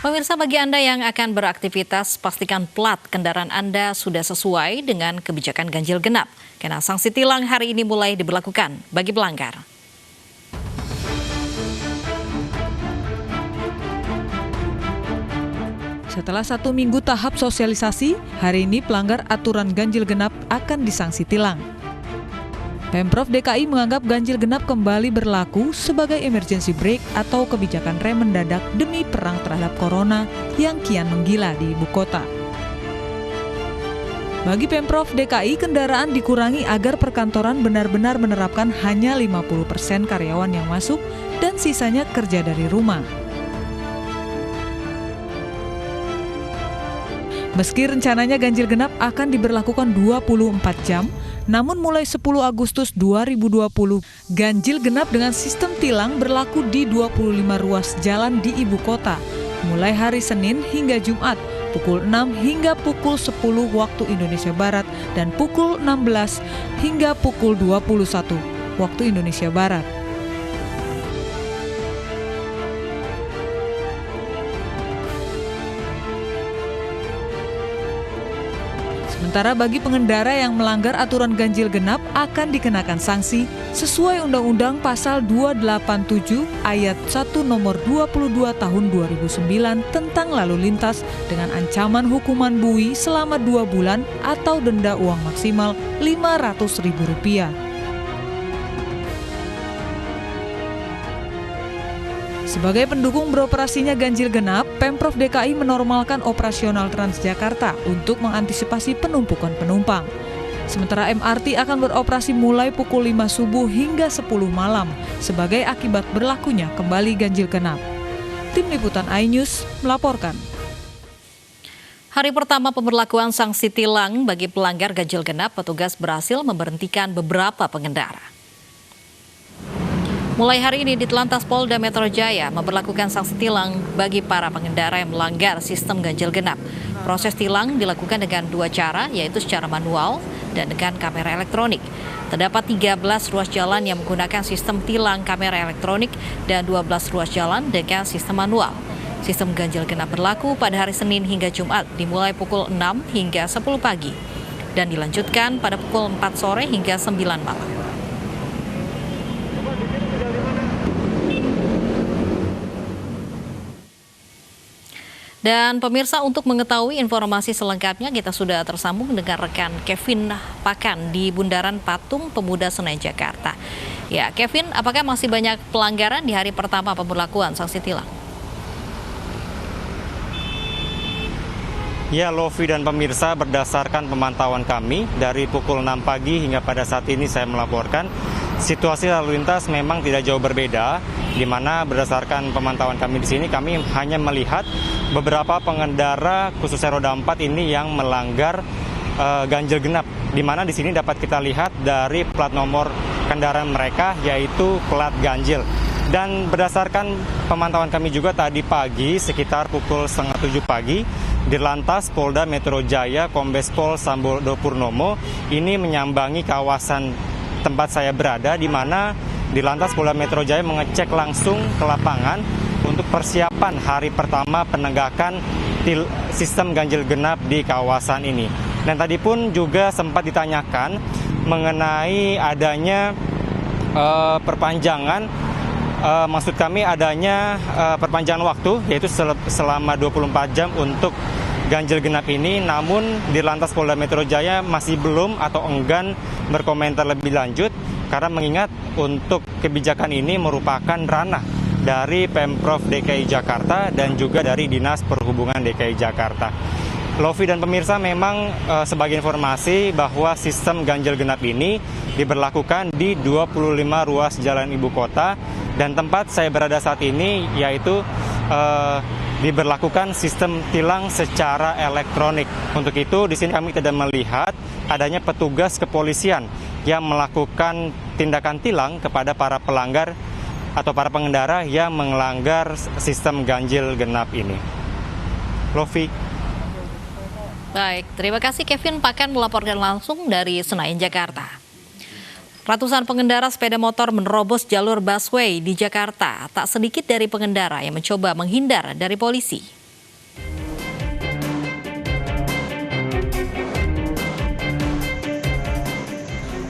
Pemirsa, bagi Anda yang akan beraktivitas, pastikan plat kendaraan Anda sudah sesuai dengan kebijakan ganjil genap. Karena sanksi tilang hari ini mulai diberlakukan bagi pelanggar. Setelah 1 minggu tahap sosialisasi, hari ini pelanggar aturan ganjil genap akan disangsi tilang. Pemprov DKI menganggap ganjil genap kembali berlaku sebagai emergency brake atau kebijakan rem mendadak demi perang terhadap corona yang kian menggila di ibu kota. Bagi Pemprov DKI, kendaraan dikurangi agar perkantoran benar-benar menerapkan hanya 50% karyawan yang masuk dan sisanya kerja dari rumah. Meski rencananya ganjil genap akan diberlakukan 24 jam, namun mulai 10 Agustus 2020, ganjil genap dengan sistem tilang berlaku di 25 ruas jalan di ibu kota, mulai hari Senin hingga Jumat, pukul 6 hingga pukul 10 waktu Indonesia Barat dan pukul 16 hingga pukul 21 waktu Indonesia Barat. Sementara bagi pengendara yang melanggar aturan ganjil genap akan dikenakan sanksi sesuai Undang-Undang Pasal 287 Ayat 1 Nomor 22 Tahun 2009 tentang lalu lintas dengan ancaman hukuman buwi selama 2 bulan atau denda uang maksimal Rp500.000. Sebagai pendukung beroperasinya ganjil genap, Pemprov DKI menormalkan operasional Transjakarta untuk mengantisipasi penumpukan penumpang. Sementara MRT akan beroperasi mulai pukul 5 subuh hingga 10 malam sebagai akibat berlakunya kembali ganjil genap. Tim Liputan iNews melaporkan. Hari pertama pemberlakuan sanksi tilang bagi pelanggar ganjil genap, petugas berhasil memberhentikan beberapa pengendara. Mulai hari ini, Ditlantas Polda Metro Jaya memberlakukan sanksi tilang bagi para pengendara yang melanggar sistem ganjil genap. Proses tilang dilakukan dengan 2 cara, yaitu secara manual dan dengan kamera elektronik. Terdapat 13 ruas jalan yang menggunakan sistem tilang kamera elektronik dan 12 ruas jalan dengan sistem manual. Sistem ganjil genap berlaku pada hari Senin hingga Jumat, dimulai pukul 6 hingga 10 pagi dan dilanjutkan pada pukul 4 sore hingga 9 malam. Dan pemirsa, untuk mengetahui informasi selengkapnya, kita sudah tersambung dengan rekan Kevin Pakan di Bundaran Patung Pemuda Senen, Jakarta. Ya, Kevin, apakah masih banyak pelanggaran di hari pertama pemberlakuan sanksi tilang? Ya, Lovi dan pemirsa, berdasarkan pemantauan kami dari pukul 6 pagi hingga pada saat ini saya melaporkan, situasi lalu lintas memang tidak jauh berbeda, di mana berdasarkan pemantauan kami di sini, kami hanya melihat beberapa pengendara khususnya roda 4 ini yang melanggar ganjil genap, di mana di sini dapat kita lihat dari plat nomor kendaraan mereka, yaitu plat ganjil. Dan berdasarkan pemantauan kami juga tadi pagi sekitar pukul 6:30 pagi, Ditlantas Polda Metro Jaya Kombes Pol Sambodo Purnomo ini menyambangi kawasan tempat saya berada, di mana Ditlantas Polda Metro Jaya mengecek langsung ke lapangan untuk persiapan hari pertama penegakan sistem ganjil genap di kawasan ini. Dan tadi pun juga sempat ditanyakan mengenai adanya perpanjangan, maksud kami adanya perpanjangan waktu, yaitu selama 24 jam untuk ganjil genap ini. Namun Ditlantas Polda Metro Jaya masih belum atau enggan berkomentar lebih lanjut, karena mengingat untuk kebijakan ini merupakan ranah dari Pemprov DKI Jakarta dan juga dari Dinas Perhubungan DKI Jakarta. Lovi dan pemirsa, memang sebagai informasi bahwa sistem ganjil genap ini diberlakukan di 25 ruas jalan ibu kota, dan tempat saya berada saat ini yaitu diberlakukan sistem tilang secara elektronik. Untuk itu di sini kami tidak melihat adanya petugas kepolisian yang melakukan tindakan tilang kepada para pelanggar atau para pengendara yang melanggar sistem ganjil genap ini. Lovi. Baik, terima kasih Kevin Pakan melaporkan langsung dari Senayan, Jakarta. Ratusan pengendara sepeda motor menerobos jalur busway di Jakarta. Tak sedikit dari pengendara yang mencoba menghindar dari polisi.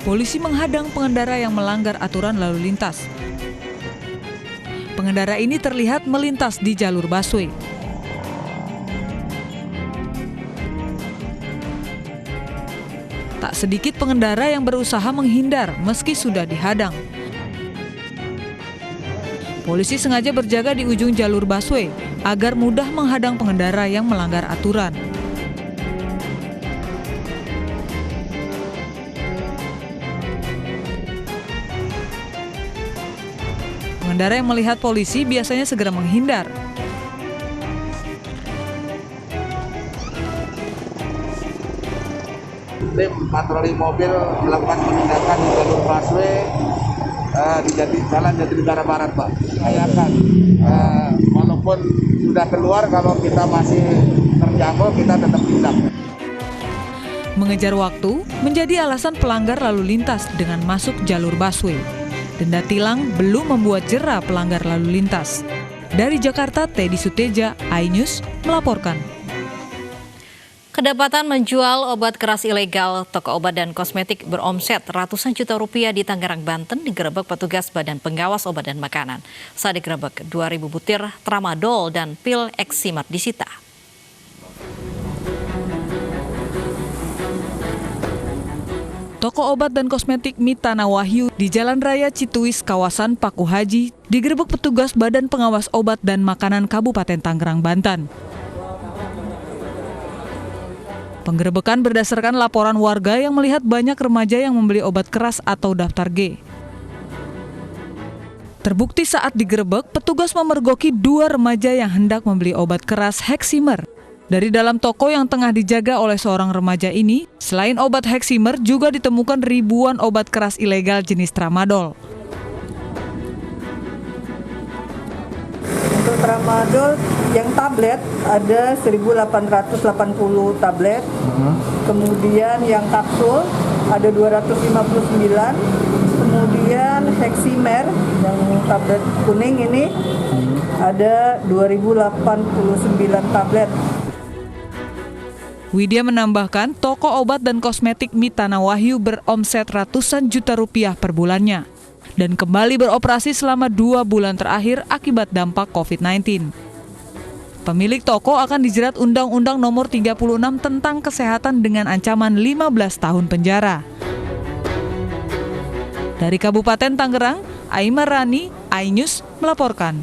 polisi menghadang pengendara yang melanggar aturan lalu lintas. Pengendara ini terlihat melintas di jalur busway. Tak sedikit pengendara yang berusaha menghindar meski sudah dihadang. Polisi sengaja berjaga di ujung jalur busway agar mudah menghadang pengendara yang melanggar aturan. Pengendara yang melihat polisi biasanya segera menghindar. Tim patroli mobil melakukan penindakan di jalur busway di Jalan Jatinegara Barat, Pak. Bayangkan, walaupun sudah keluar, kalau kita masih terjangkau, kita tetap tindak. Mengejar waktu menjadi alasan pelanggar lalu lintas dengan masuk jalur busway. Denda tilang belum membuat jera pelanggar lalu lintas. Dari Jakarta, Teddy Suteja, iNews melaporkan. Kedapatan menjual obat keras ilegal, toko obat dan kosmetik beromset ratusan juta rupiah di Tangerang, Banten digerebek petugas Badan Pengawas Obat dan Makanan. Saat digerebek, 2.000 butir tramadol dan pil eksimer disita. Toko obat dan kosmetik Mitana Wahyu di Jalan Raya Cituis, kawasan Paku Haji, digerebek petugas Badan Pengawas Obat dan Makanan Kabupaten Tangerang, Banten. Penggerebekan berdasarkan laporan warga yang melihat banyak remaja yang membeli obat keras atau daftar G. Terbukti saat digerebek, petugas memergoki 2 remaja yang hendak membeli obat keras Heximer. Dari dalam toko yang tengah dijaga oleh seorang remaja ini, selain obat Heximer juga ditemukan ribuan obat keras ilegal jenis tramadol. Untuk tramadol yang tablet ada 1.880 tablet, kemudian yang kapsul ada 259, kemudian Heximer yang tablet kuning ini ada 2.089 tablet. Widya menambahkan, toko obat dan kosmetik Mitana Wahyu beromset ratusan juta rupiah per bulannya dan kembali beroperasi selama 2 bulan terakhir akibat dampak COVID-19. Pemilik toko akan dijerat Undang-Undang Nomor 36 tentang Kesehatan dengan ancaman 15 tahun penjara. Dari Kabupaten Tangerang, Aimar Rani, iNews melaporkan.